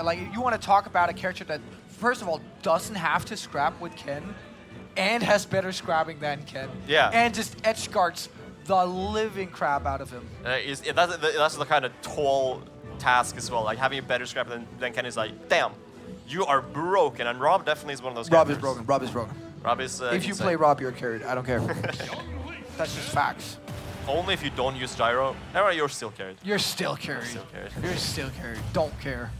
Like, you want to talk about a character that, first of all, doesn't have to scrap with Ken, and has better scrapping than Ken. Yeah. And just edge guards the living crap out of him. That's the kind of tall task as well. Like having a better scrap than Ken is like, damn, you are broken. And Rob definitely is one of those Rob characters. is broken. Rob is broken. Rob is if you insane. play Rob, you're carried. I don't care. That's just facts. Only if you don't use gyro. Anyway, you're still carried. You're still carried. Still carried. You're still carried. Don't care.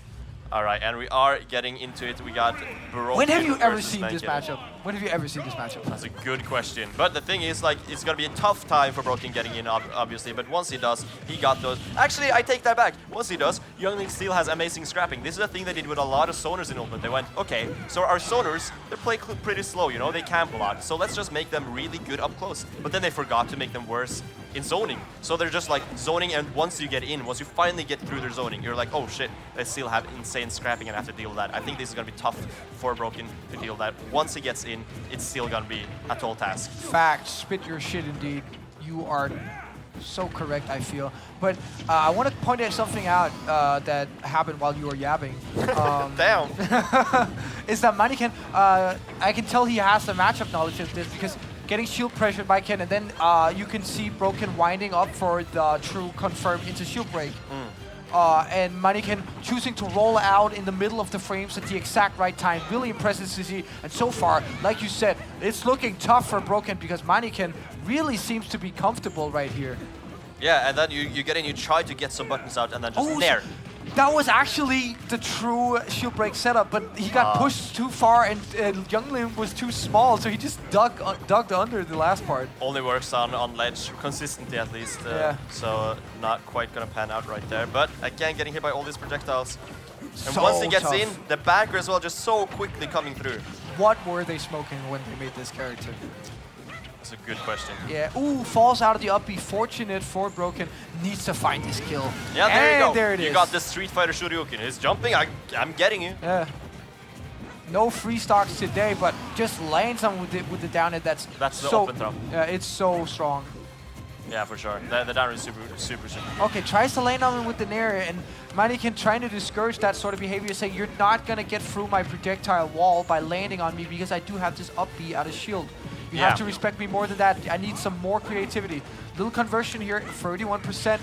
All right, and we are getting into it. We got broken. When have you ever versus seen this Mankinen. matchup? When have you ever seen this matchup? That's a good question. But the thing is, like, it's gonna be a tough time for Broken getting in, obviously. But once he does, he got those. Actually, I take that back. Once he does, Youngling still has amazing scrapping. This is a thing they did with a lot of zoners in Ultimate. They went, okay, so our zoners, they play pretty slow, you know, they camp a lot. So let's just make them really good up close. But then they forgot to make them worse in zoning. So they're just like zoning, and once you get in, once you finally get through their zoning, you're like, oh shit, they still have insane scrapping and have to deal with that. I think this is gonna be tough for Broken to deal with that. Once he gets in, it's still gonna be a tall task. Fact, spit your shit indeed. You are so correct, I feel. But I want to point something out that happened while you were yabbing. Damn. Is that Mankinen, I can tell he has the matchup knowledge of this because getting shield pressured by Ken, and then you can see Broken winding up for the true confirm into shield break. And Mankinen choosing to roll out in the middle of the frames at the exact right time. Really impressive to see. And so far, like you said, it's looking tough for Broken because Mankinen really seems to be comfortable right here. Yeah, and then you get in, you try to get some buttons out, and then just nair. That was actually the true shield break setup, but he got pushed too far, and Youngling was too small, so he just ducked under the last part. Only works on ledge consistently at least, Yeah. so not quite gonna pan out right there. But again, getting hit by all these projectiles. And So once he gets tough. in, the backer as well just so quickly coming through. What were they smoking when they made this character? That's a good question. Yeah, ooh, falls out of the up B. Fortunate for Broken. Needs to find this kill. Yeah, there you go. There it is. You got the Street Fighter Shoryuken. He's jumping, I'm getting you. Yeah. No free stocks today, but just lands on with the down air. That's the so, open throw. Yeah, it's so strong. Yeah, for sure. The down is super. Okay, tries to land on him with the nair, and Mankinen trying to discourage that sort of behavior, saying you're not gonna get through my projectile wall by landing on me because I do have this up B out of shield. You have to respect me more than that. I need some more creativity. Little conversion here, 31%.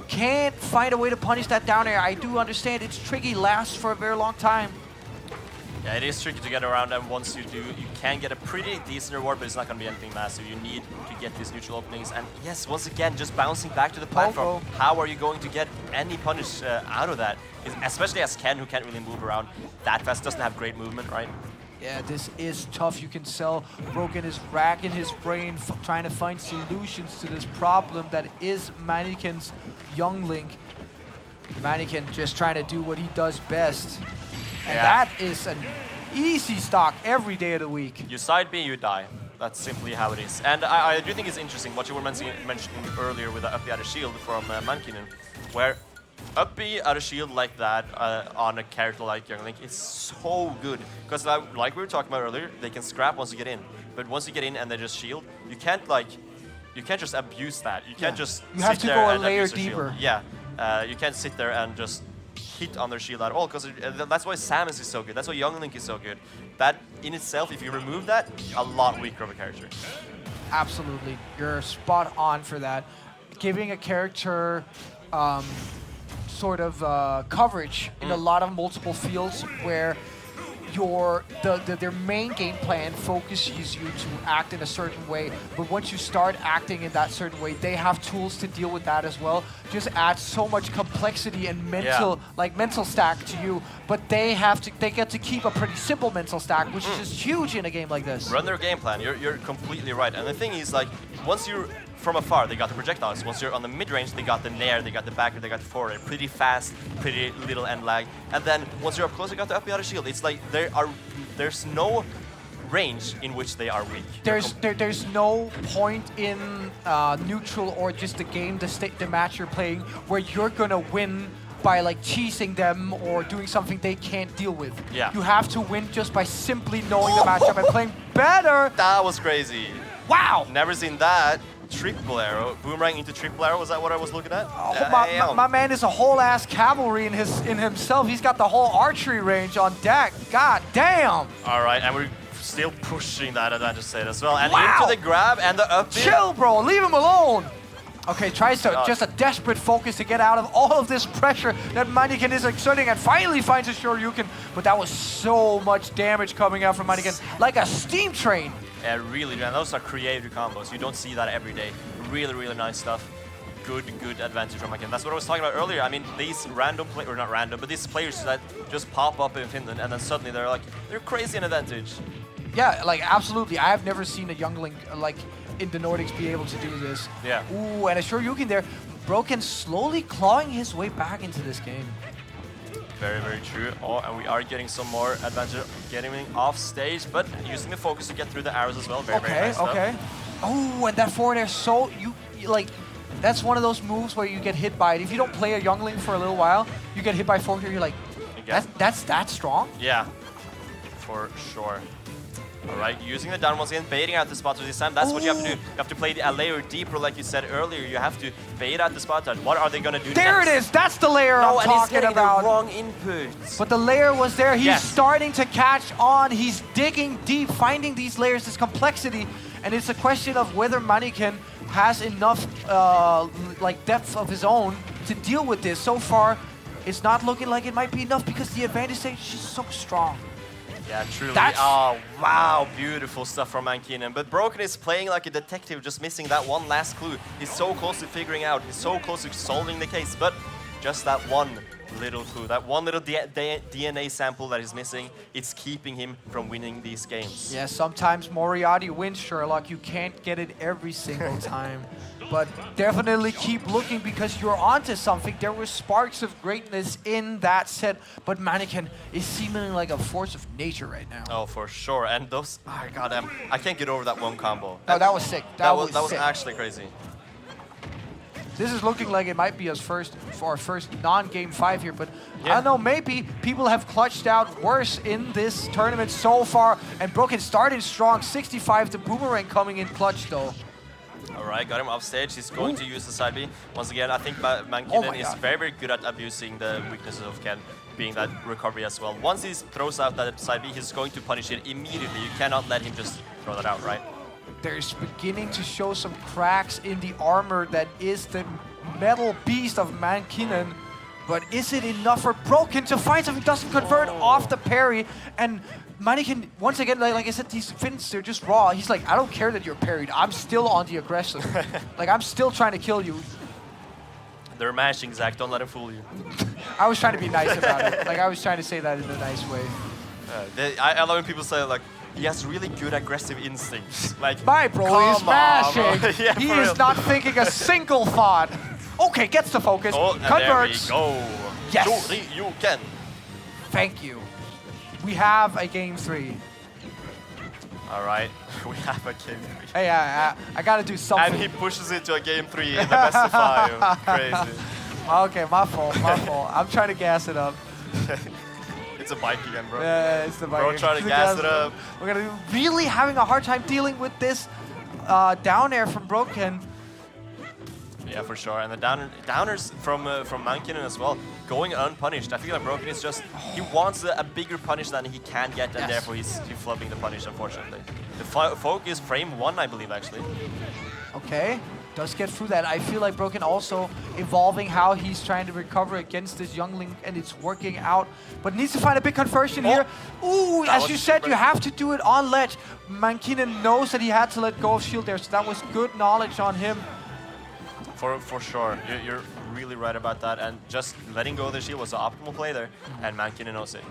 Can't find a way to punish that down air. I do understand it's tricky, lasts for a very long time. Yeah, it is tricky to get around, and once you do, you can get a pretty decent reward, but it's not going to be anything massive. You need to get these neutral openings, and yes, once again, just bouncing back to the platform. How are you going to get any punish out of that? Especially as Ken, who can't really move around that fast, doesn't have great movement, right? Yeah, this is tough. You can tell Broken is racking his brain, trying to find solutions to this problem that is Manniken's Youngling. Mankinen just trying to do what he does best. And that is an easy stock every day of the week. You side B, you die. That's simply how it is. And I do think it's interesting what you were mentioning earlier with the up B out of shield from Mankinen, where up B out of shield like that on a character like Youngling is so good. Because like we were talking about earlier, they can scrap once you get in. But once you get in and they just shield, you can't just abuse that. You can't just You have sit to there go a and layer abuse their deeper. shield. Yeah, you can't sit there and just hit on their shield at all, because that's why Samus is so good. That's why Youngling is so good. That in itself, if you remove that, a lot weaker of a character. Absolutely, you're spot on for that. Giving a character sort of coverage in a lot of multiple fields where their main game plan focuses you to act in a certain way, but once you start acting in that certain way, they have tools to deal with that as well. Just adds so much complexity and mental stack to you, but they get to keep a pretty simple mental stack, which is just huge in a game like this. Run their game plan. You're completely right. And the thing is, like, once you're from afar, they got the projectiles. Once you're on the mid-range, they got the nair, they got the backer, they got the forward. Pretty fast, pretty little end lag. And then once you're up close, they got the up B out of shield. It's like there's no range in which they are weak. There's no point in neutral or just the game, the match you're playing, where you're gonna win by like cheesing them or doing something they can't deal with. Yeah. You have to win just by simply knowing the matchup and playing better. That was crazy. Wow! Never seen that. triple arrow. Boomerang into triple arrow, was that what I was looking at? Oh, my man is a whole ass cavalry in himself. He's got the whole archery range on deck. God damn. All right, and we're still pushing that advantage state as well. And Wow. into the grab and the up. Chill, bro. Leave him alone. Okay, tries to just a desperate focus to get out of all of this pressure that Mankinen is exerting and finally finds a Shoryuken. But that was so much damage coming out from Mankinen, like a steam train. Yeah, really, and those are creative combos. You don't see that every day. Really, really nice stuff. Good advantage from Mankinen. That's what I was talking about earlier. I mean, these random or not random, but these players that just pop up in Finland and then suddenly they're crazy in advantage. Yeah, like absolutely. I have never seen a youngling like in the Nordics be able to do this. Yeah. Ooh, and a Shoryuken there. Broken slowly clawing his way back into this game. Very, very true. Oh, and we are getting some more advantage getting off stage, but using the focus to get through the arrows as well. Very, very nice okay. Oh, and that forward air, so you like, that's one of those moves where you get hit by it. If you don't play a youngling for a little while, you get hit by forward air, you're like, that's that strong? Yeah, for sure. All right, using the down once again, baiting out the spots this time. That's what you have to do. You have to play a layer deeper, like you said earlier. You have to bait out the spots. What are they going to do There next? it is. That's the layer I'm and he's talking getting about. the wrong inputs. But the layer was there. He's Yes. starting to catch on. He's digging deep, finding these layers, this complexity. And it's a question of whether Mankinen has enough like depth of his own to deal with this. So far, it's not looking like it might be enough because the advantage stage is just so strong. Yeah, truly. That's- Oh, wow. Beautiful stuff from Mankinen. But Broken is playing like a detective, just missing that one last clue. He's so close to figuring out. He's so close to solving the case. But just that one little clue, that one little DNA sample that is missing, it's keeping him from winning these games. Yeah, sometimes Moriarty wins, Sherlock. You can't get it every single time. But definitely keep looking because you're onto something. There were sparks of greatness in that set, but Mankinen is seemingly like a force of nature right now. Oh, for sure. And those, oh, goddamn, I can't get over that one combo. No, that was sick. That was was sick. actually crazy. This is looking like it might be our first non-game 5 here, but Yeah. I don't know, maybe people have clutched out worse in this tournament so far, and Broken started strong, 65 to Boomerang coming in clutch though. All right, got him off stage. He's going to use the side B. Once again, I think Mankinen Oh my is God. very, very good at abusing the weaknesses of Ken, being that recovery as well. Once he throws out that side B, he's going to punish it immediately. You cannot let him just throw that out, right? There's beginning to show some cracks in the armor that is the metal beast of Mankinen. But is it enough for Broken to find something? Doesn't convert off the parry. And Mankinen, once again, like I said, these Finns, they're just raw. He's like, I don't care that you're parried. I'm still on the aggressor. Like, I'm still trying to kill you. They're mashing, Zach. Don't let him fool you. I was trying to be nice about it. Like, I was trying to say that in a nice way. I love when people say, like, he has really good aggressive instincts. Like, My bro is come on, bro. mashing. Yeah, He for is real. not thinking a single thought. Okay, gets the focus. Oh, and Converts. there we go. Yes. You can. Thank you. We have a game 3. All right, we have a game 3. Hey, I gotta do something. And he pushes it to a game 3 in the best of 5. Crazy. Okay, my fault, my fault. I'm trying to gas it up. It's a bike again, bro. Yeah, it's the Bro, bike. trying to gas it up. We're gonna be really having a hard time dealing with this down air from Broken. Yeah, for sure. And the downers from Mankinen as well, going unpunished. I feel like Broken is just, he wants a bigger punish than he can get, and Yes. therefore he's flubbing the punish, unfortunately. The folk is frame 1, I believe, actually. Okay, does get through that. I feel like Broken also evolving how he's trying to recover against this youngling, and it's working out. But needs to find a big conversion here. Ooh, That as was you said, super. you have to do it on ledge. Mankinen knows that he had to let go of shield there, so that was good knowledge on him. For sure. You're really right about that. And just letting go of the shield was the optimal play there. And Mankinen knows it.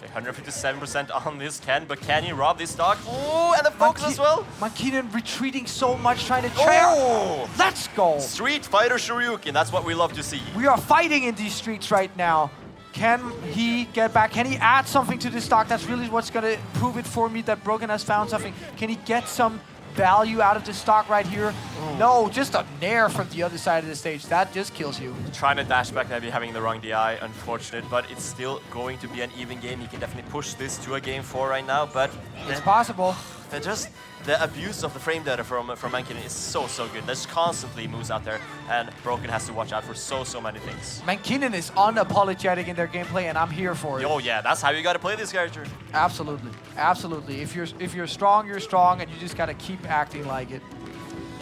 Okay, 157% on this Ken, but can he rob this stock? Ooh, and the focus as well. Mankinen retreating so much, trying to trap. Oh! Let's go. Street Fighter Shoryuken, that's what we love to see. We are fighting in these streets right now. Can he get back? Can he add something to this stock? That's really what's going to prove it for me that Broken has found something. Can he get some value out of the stock right here? No, just a nair from the other side of the stage. That just kills you. Trying to dash back, maybe having the wrong DI, unfortunate, but it's still going to be an even game. He can definitely push this to a game 4 right now, but It's possible. they're just, the abuse of the frame data from Mankinen is so good. There's constantly moves out there, and Broken has to watch out for so many things. Mankinen is unapologetic in their gameplay, and I'm here for it. Oh yeah, that's how you gotta play this character. Absolutely, absolutely. If you're strong, you're strong, and you just gotta keep acting like it.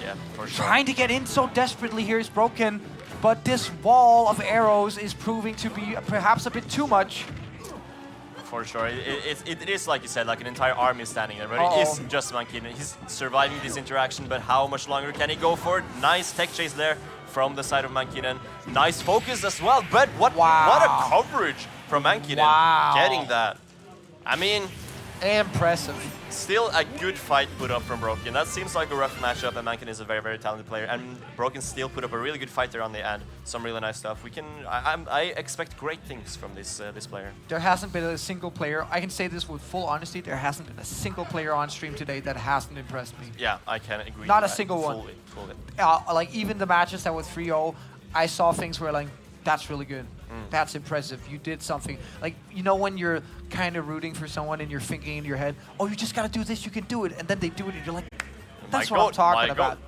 Yeah, for sure. Trying to get in so desperately here is Broken, but this wall of arrows is proving to be perhaps a bit too much. For sure, it is like you said, like an entire army standing there, but it is just Mankinen. He's surviving this interaction, but how much longer can he go for it? Nice tech chase there from the side of Mankinen. Nice focus as well, but what a coverage from Mankinen. Wow. Getting that. I mean, Impressive. still a good fight put up from Broken. That seems like a rough matchup, and Mankinen is a very talented player. And Broken still put up a really good fight there on the end. Some really nice stuff. I expect great things from this player. There hasn't been a single player, I can say this with full honesty, there hasn't been a single player on stream today that hasn't impressed me. Yeah, I can agree. Not to a that. single one. Fully. Like even the matches that were 3-0, I saw things where like, that's really good. That's impressive. You did something. Like, you know when you're kind of rooting for someone and you're thinking in your head, oh, you just got to do this, you can do it. And then they do it and you're like, that's what I'm talking about.